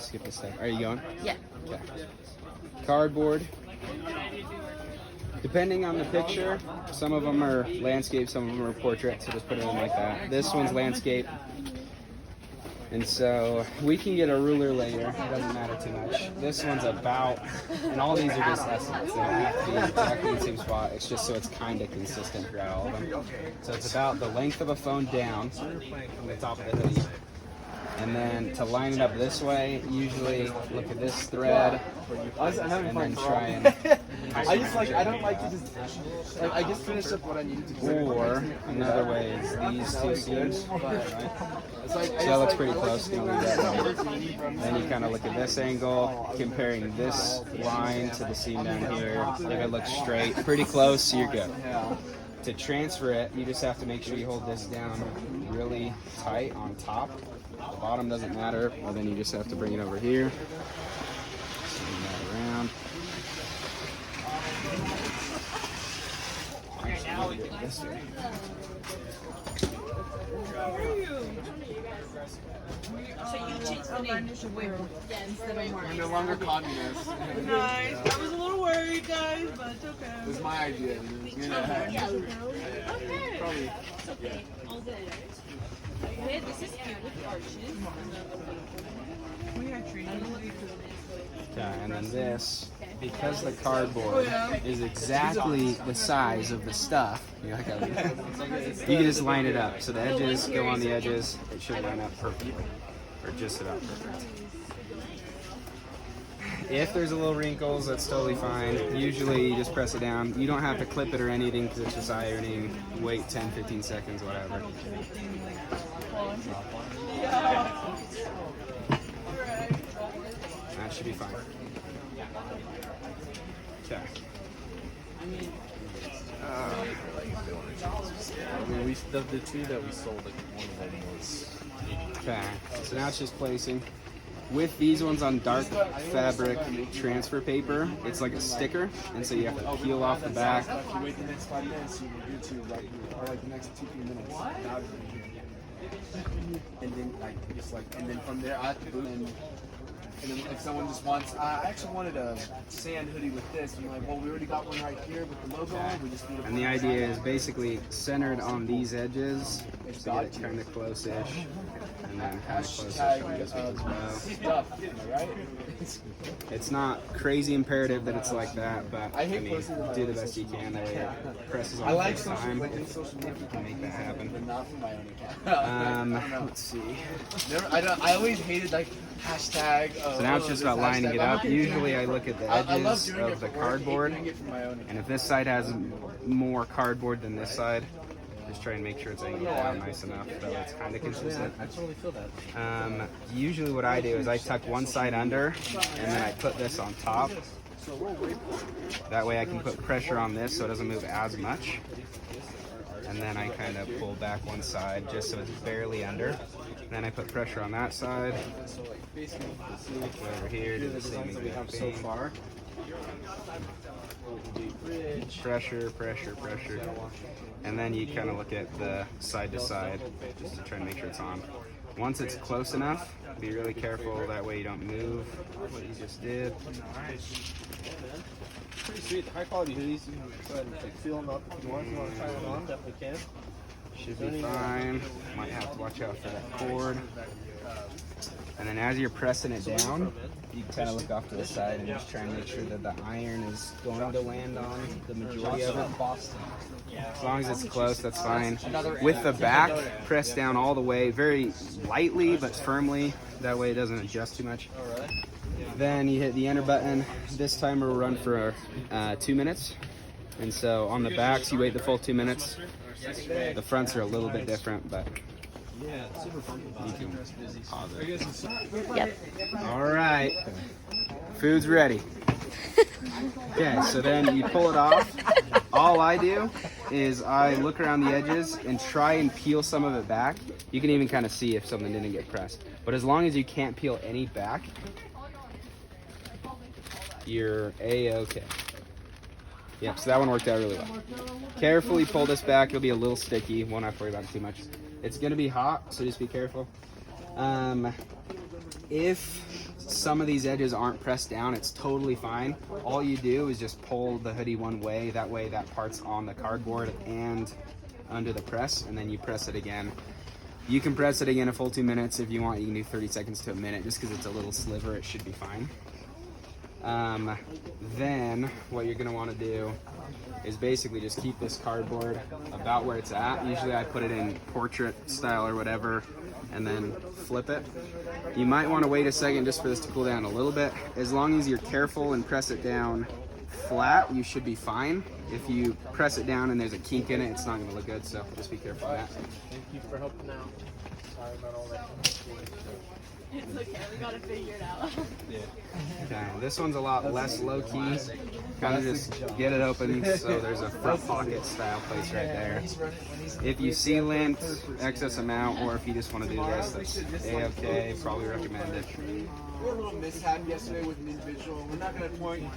skip this step. Are you going? Yeah. Okay. Cardboard. Depending on the picture, some of them are landscape, some of them are portrait, so just put it in like that. This one's landscape. And so we can get a ruler later, it doesn't matter too much. This one's about, and all these are just estimates. They don't have to be exactly the same spot, it's just so it's kind of consistent throughout all of them. So it's about the length of a phone down from the top of the hoodie. And then to line it up this way, usually look at this thread and then try and I don't like to just, I just finished up what I needed to do. Or another way is these two seams, right? So that looks pretty close. Then you kind of look at this angle, comparing this line to the seam down here. If it looks straight, pretty close, so you're good. To transfer it, you just have to make sure you hold this down really tight on top. The bottom doesn't matter, or then you just have to bring it over here. Swing that around. This way. So you changed the name to Wimp. Yeah, instead of Mark. We're no longer communists. Nice. I was a little worried, guys, but it's okay. It was my idea. Yeah. Okay. Probably. It's okay. All good. Okay, this is cute with arches. We had trees. Okay, and then this, because the cardboard is exactly the size of the stuff, you can just line it up. So the edges go on the edges. It should line up perfectly, or just about perfect. If there's a little wrinkles, that's totally fine. Usually you just press it down. You don't have to clip it or anything because it's just ironing. Wait 10, 15 seconds, whatever. That should be fine. Okay. The two that we sold, like one of them was. Okay. So now it's just placing. With these ones on dark fabric transfer paper, it's like a sticker, and so you have to peel off the back. If you wait the next 5 minutes, you will do to right, or like the next 2-3 minutes. And then and then from there I have to boot and then if someone just wants, I actually wanted a sand hoodie with this, and I'm like, well, we already got one right here with the logo on. We just need And the idea is basically centered on these edges, so get it kind of close-ish, and then kind of close-ish on this one as well. stuff, right? It's not crazy imperative that it's like that, but I mean, do the best you can. That way it presses on first time if you can make that happen. But not for my own account. Let's see. I always hated like hashtag. So now it's just about lining it up. Usually I look at the edges of the cardboard, and if this side has more cardboard than this side, just try and make sure it's angled down nice enough that it's kind of consistent. I totally feel that. Usually what I do is I tuck one side under, and then I put this on top. That way I can put pressure on this so it doesn't move as much. And then I kind of pull back one side just so it's barely under. And then I put pressure on that side. Over here, do the same exact thing. Pressure, pressure, pressure. And then you kind of look at the side to side just to try and make sure it's on. Once it's close enough, be really careful, that way you don't move what you just did. Pretty sweet. High quality hoodies. You can go ahead and feel them up if you want. If you want to try them on, definitely can. Should be fine. Might have to watch out for that cord. And then as you're pressing it down, you kind of look off to the side and just try and make sure that the iron is going to land on the majority of it. As long as it's close, that's fine. With the back, press down all the way, very lightly but firmly. That way it doesn't adjust too much. Then you hit the enter button. This timer will run for 2 minutes. And so on the backs, you wait the full 2 minutes. The fronts are a little bit different, but you can pause it. Yep. All right, food's ready. Okay, so then you pull it off. All I do is I look around the edges and try and peel some of it back. You can even kind of see if something didn't get pressed. But as long as you can't peel any back, you're A-okay. Yep, so that one worked out really well. Carefully pull this back. It'll be a little sticky. Won't have to worry about it too much. It's going to be hot, so just be careful. If some of these edges aren't pressed down, it's totally fine. All you do is just pull the hoodie one way. That way that part's on the cardboard and under the press, and then you press it again. You can press it again a full 2 minutes if you want. You can do 30 seconds to a minute. Just because it's a little sliver, it should be fine. Then what you're gonna want to do is basically just keep this cardboard about where it's at. Usually I put it in portrait style or whatever, and then flip it. You might want to wait a second just for this to cool down a little bit. As long as you're careful and press it down flat, you should be fine. If you press it down and there's a kink in it, it's not going to look good, so just be careful of that. Thank you for helping out. Sorry about all that. It's okay, we gotta figure it out. Okay, this one's a lot less low-key. Kind of just get it open, so there's a front pocket style place right there. If you see lint, excess amount, or if you just want to do this, that's A-okay, probably recommend it. We had a little mishap yesterday with an individual. We're not going to point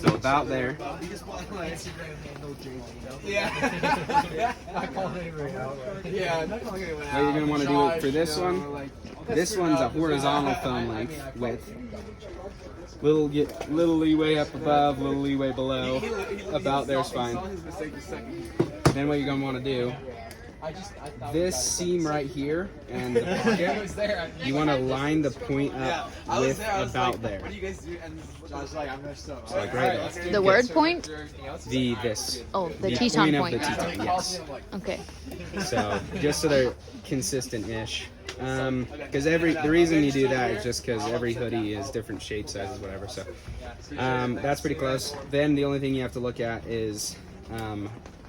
So about there. We just want to like Instagram handle Jay, you know? yeah. Not calling anybody out. Yeah, not calling anyone out. Well, you're gonna want to do it for Josh, this you know, one. like, This one's a horizontal thumb length width. Little leeway up above, little leeway below. About there's fine. Then what you're gonna want to do, this seam right here and the pocket, you want to line the point up with about there. What do you guys do? And Josh was like, I'm messed up. So like right there. The word point? This. Oh, the The Teton point point. of the Teton, yes. Okay. So just so they're consistent-ish. Because the reason you do that is just because every hoodie is different shape sizes, whatever. So that's pretty close. Then the only thing you have to look at is,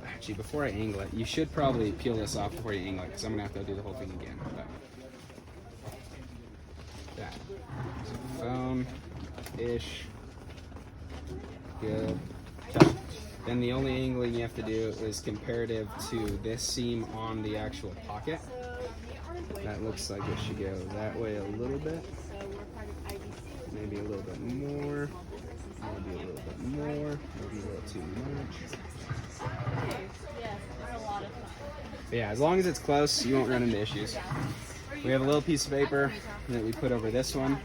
actually before I angle it, you should probably peel this off before you angle it, because I'm gonna have to do the whole thing again. But that. So phone-ish. Good. Okay. Then the only angling you have to do is comparative to this seam on the actual pocket. That looks like it should go that way a little bit. Maybe a little bit more. Maybe a little bit more. Maybe a little too much. But yeah, as long as it's close, you won't run into issues. We have a little piece of paper that we put over this one.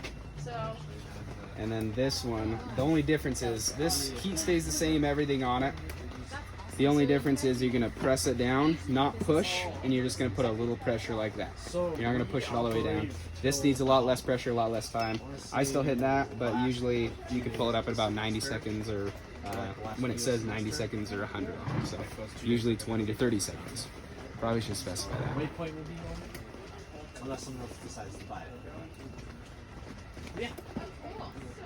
And then this one, the only difference is this heat stays the same, everything on it. The only difference is you're gonna press it down, not push, and you're just gonna put a little pressure like that. You're not gonna push it all the way down. This needs a lot less pressure, a lot less time. I still hit that, but usually you can pull it up at about 90 seconds or when it says 90 seconds or 100. So usually 20 to 30 seconds. Probably should specify that. Waypoint will be on, unless someone else decides to buy it. Yeah.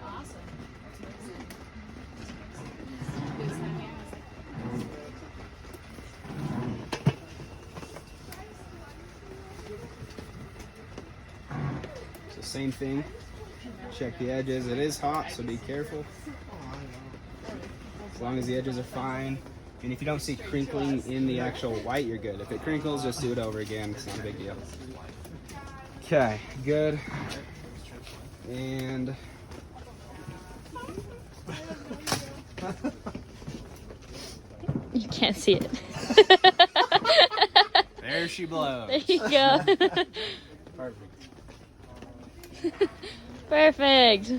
Awesome. So same thing. Check the edges. It is hot, so be careful. As long as the edges are fine. And if you don't see crinkling in the actual white, you're good. If it crinkles, just do it over again. It's not a big deal. Okay, good. And You can't see it. there she blows. There you go. Perfect. Perfect.